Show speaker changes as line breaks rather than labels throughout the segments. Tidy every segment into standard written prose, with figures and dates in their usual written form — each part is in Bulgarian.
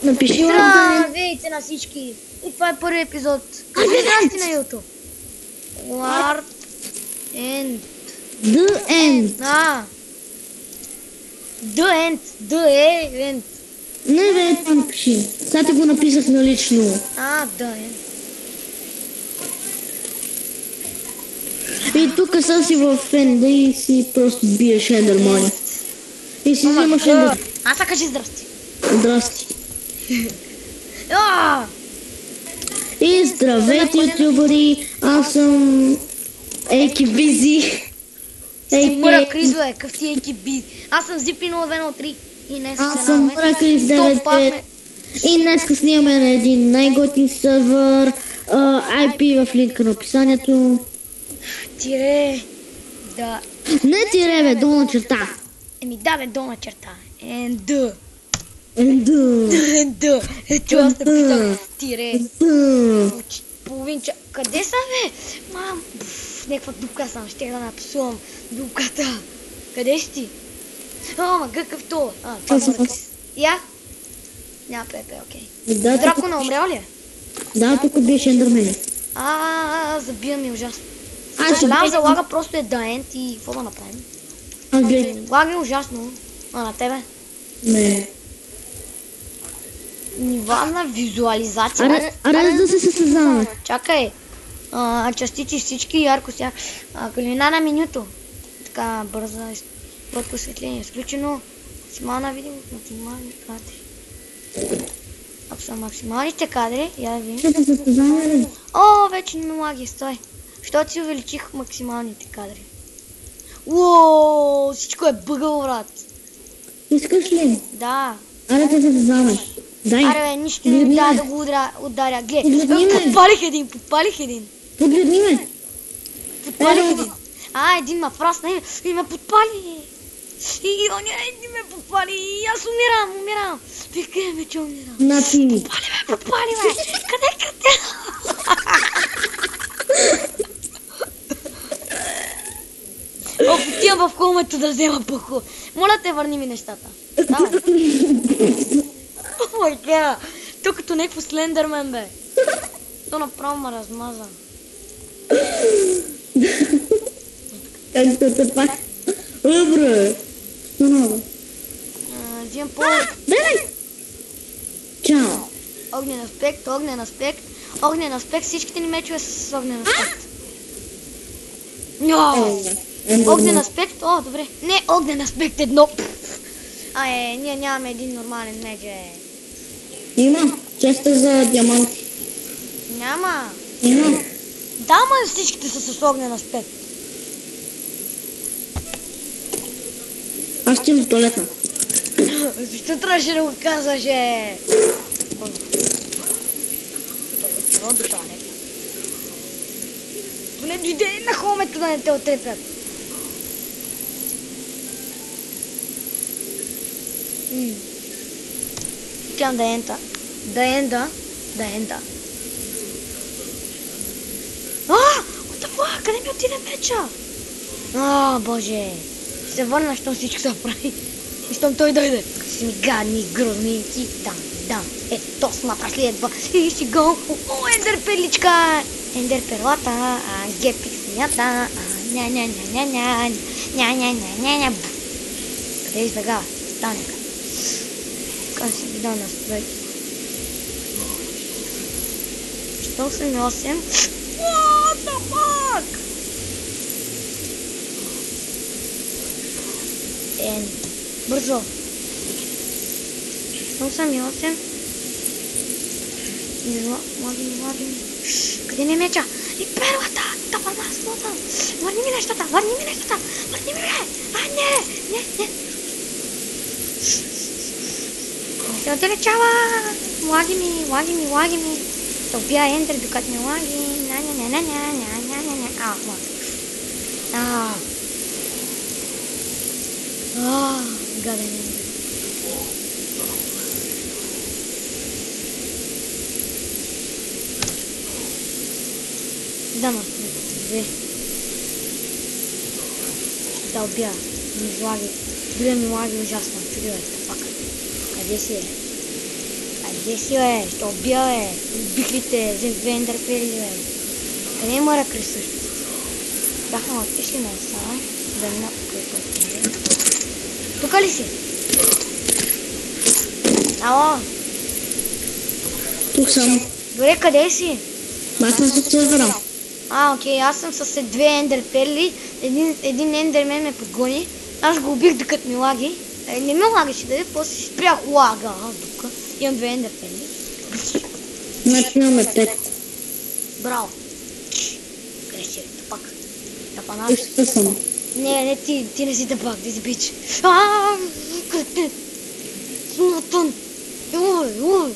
Напиши
Здравейте на всички! И това е първи епизод. Здрасти на YouTube. Ward End.
The End.
The End.
Не бе, това напиши. Сега ти го написах налично.
The End.
И тук са си в Енда и си просто биеш Ендермани. И си вземаш Ендер.
Аз кажи здрасти.
Здрасти. И здравейте, ютубъри, аз съм Ейки Бизи.
Мъра Крис, бе, къв ти Ейки Бизи. Аз съм Зипи 023 и днес
аз съм Мъра Крис 95 и днес снимаме на един най-готин сервер, IP в линка на описанието.
Тире, да.
Не тире, бе, долна черта.
Да, бе, долна черта. Енда. Чува сте питам. Тире. Половин час. Къде са, бе? Мам. Някаква дупка съм. Ще да напсувам дупката. Къде си ти? Ма гъкъв това. Това е Мъркс. Я? Няма Пепе, окей. Драко не умрял ли е?
Да, тук беше Ендермен.
Забия ми ужасно. Съжалявам за лага, просто е даент и какво да направим? Лага е ужасно. На тебе?
Не.
Нива на визуализация.
Аре да се създаваме.
Чакай. Частици всички ярко сега. Калина на менюто. Така бърза. Бързо осветление. Изключено. Максимална видимост. Максимални кадри. Ако са максималните кадри, я да видим. Вече не лаги, стой. Що ти увеличих максималните кадри? Уооо, всичко е бъгало, брат.
Искаш ли?
Да.
Аре да се създаваш. Дай.
Аре бе, нищо не ми да го ударя. Глед, подпалих един.
Погледни ме.
Подпалих един. Един ма фрасна и ме подпали. И оня един ме подпали и аз умирам. Викай ме, че умирам. Подпали ме. Къде? Отивам в комето да взема пъху. Моля те, върни ми нещата. Давай. Май гея. То като някакво Слендърмен, бе. То направо ме размаза.
Както те пак. Добре. Много.
Взимам по...
Давай. Чао.
Огнен аспект. Всичките ни мечове са с огнен аспект. Огнен аспект? Добре. Не, огнен аспект едно. Ние нямаме един нормален меч,
Има. Честа за диаманти.
Няма.
Има.
Да, ма всичките са с огнен аспект.
Аз ти в туалетна.
Защо трябваше да го казваш, Поне дойде на хомето да не те отрепят. Тям да ента. What the fuck? Къде ми отиде меча? Боже. Ще се върна, щом всичко се прави. И щом той дойде. Си ми гадни, грознинки. Да. Ето сма преследва. И си го. Ендер перличка. Ендер перлата. Гепик свинята. Ня. Къде избегава? Станека. Така си ги дам настрой. 188. What the fuck? Бързо. 188. Лаги. Къде ми е меча? И перлата! Давай маслото! Върни ми нещата! Не! Не се отдалечава! Лаги ми! Ще убия Ендер, докато не лаги. Гаден Ендер. Да, две. Да убия. Ми излаги. Дори ми лаги ужасно. Чудо е, пак. Къде си е? Къде си, бе? Ще убия, бе. Убих ли те? Взех две ендърпели, бе. Къде е моя кръст също? Бяхме отишли на са. Да мина покрай този. Тука ли си? Ало?
Тук съм.
Добре, къде си?
Аз съм с сервера.
Окей, аз съм с две ендерперли. Един ендермен ме подгони. Аз го убих докато ми лаги. Не ми лагаше да е, после си спрях лага. Тук имам две ендерперли.
Значи имаме 5.
Браво. Къде си, тъпак? Тъпанаш.
Ищата съм.
Не, ти не си тъпак, ти си бич. Къде? Смутън. Ой,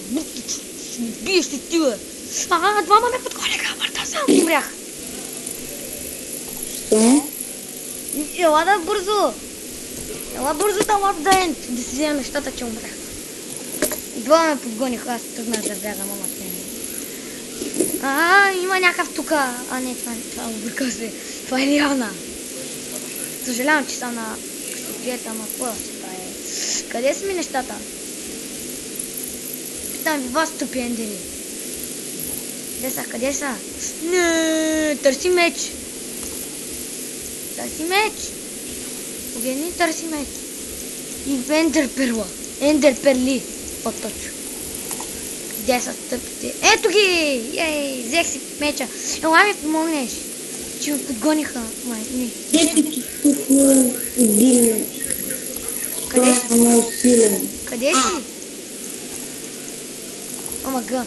биеш ли ти, бе? Двама ме подгониха, мърта сам умрях.
Що?
Ела да бързо. Ела бързо да лап да енд. Да си взема нещата, че умрях. Двама ме подгониха, аз тръгнах да бягам, ама с мен. Има някакъв тука. Не, това обърка се. Това е Лиана. Съжалявам, че са на къстопията, ама какво да се прави? Къде са ми нещата? Питам ви вас, тъпи ендери. Къде са? Не, търси меч. Търси меч. Погледни, търси меч. И ендерперла. Ендерперли. По-точно. Къде са тъпите? Ето ги! Ей, взех си меча. Ела ми помогнеш. Че ме подгониха. Май, не. Къде си? Къде си? Ама га.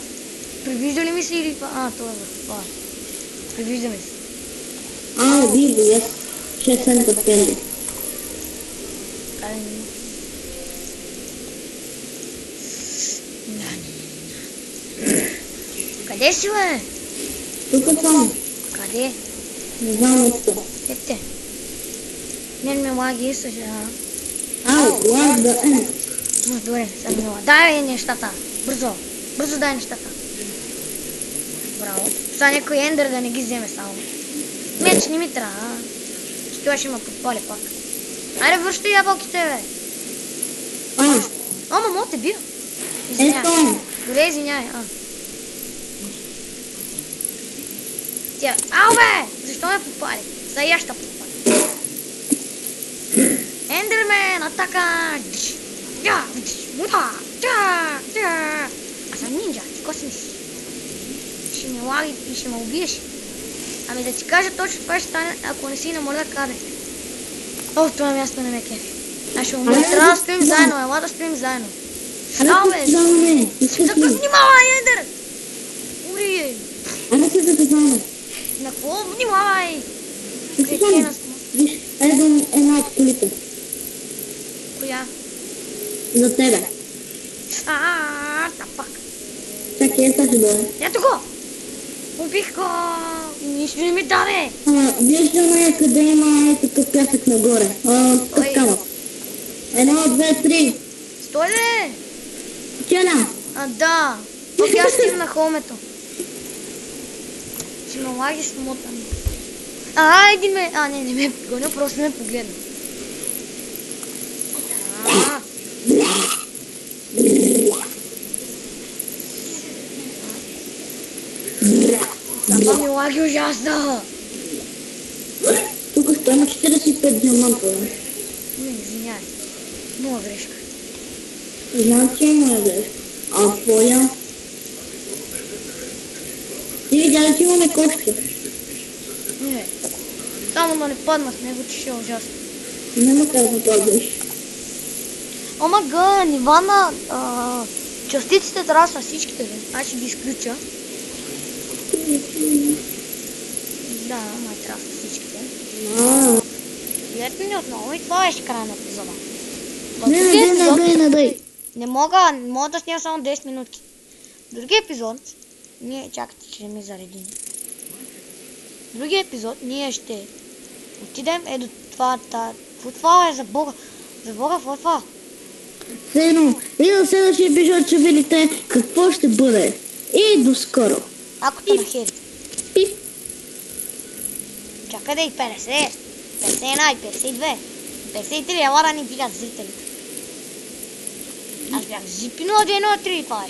Привижда ли ми се или това? Това е това. Привижда ми се.
Видно, yes. 6 ендерперли.
Къде ми? Къде си, бе?
Тук съм.
Къде?
Не знам нещо.
Ете. Мен ме лаги, съжалявам.
Лаг да е.
Добре, съм мила. Дай нещата. Бързо. Бързо дай нещата. Браво. Сега някой ендър да не ги вземе само. Меч не ми трябва. Това ще ме подпали пак. Айде, връщай ябълките, бе. Мамо, те бия. Извинявай. Добре, извинявай. Тя. Ау, бе! Защо ме подпали? Сега я ще подпали. Ендермен, атака! Аз съм нинджа, ти ко си мислиш? Ще ме лаги и ще ме убиеш. Ами да ти кажа точно това ще стане, ако не си на морда каде. В това място не ме кефи. Аз ще умря. Трябва да стоим заедно, ела да стоим заедно. Ау, бе! Така внимавай, Ендер! Ури! На какво внимавай?
Виж, една от колите.
Коя?
За тебе.
Тапак.
Чакай, ще бъде.
Ето го! Убих го! Нищо не ми даде!
Вижда ме къде има такъв пясък нагоре. Такъв камък. 1, 2, 3.
Стой, бе!
Челя!
Да! Тук аз стигна на холмето. Ще ме лаги смотан. Един ме... не ме подгоня, просто ме погледна. Това ми лаги ужасно.
Тук стоим 45 диаманта.
Извинявай. Моя грешка.
Знам, че е моя грешка. Твоя? Ти видя ли, че имаме кошки?
Не. Само да не падна с него, че ще е ужасно.
Няма как да падаш.
Омага, нива на частиците трябва са всичките. Аз ще ги изключа. Да, ама трябва са всичките. Гледайте ми отново и това беше края на епизода.
Не дай.
Не мога да снимам само 10 минутки. Другия епизод, чакайте, че не ми зареди. Другия епизод, ние ще отидем до това, това е за Бога, какво е това?
Сено, и до следващия епизод ще видите какво ще бъде. И до скоро.
Ако те нахери.
Пип.
Чакай да и 50, 51 и 52, 53, ела да ни видят зрителите. Аз бях Зипи 01 3, това е.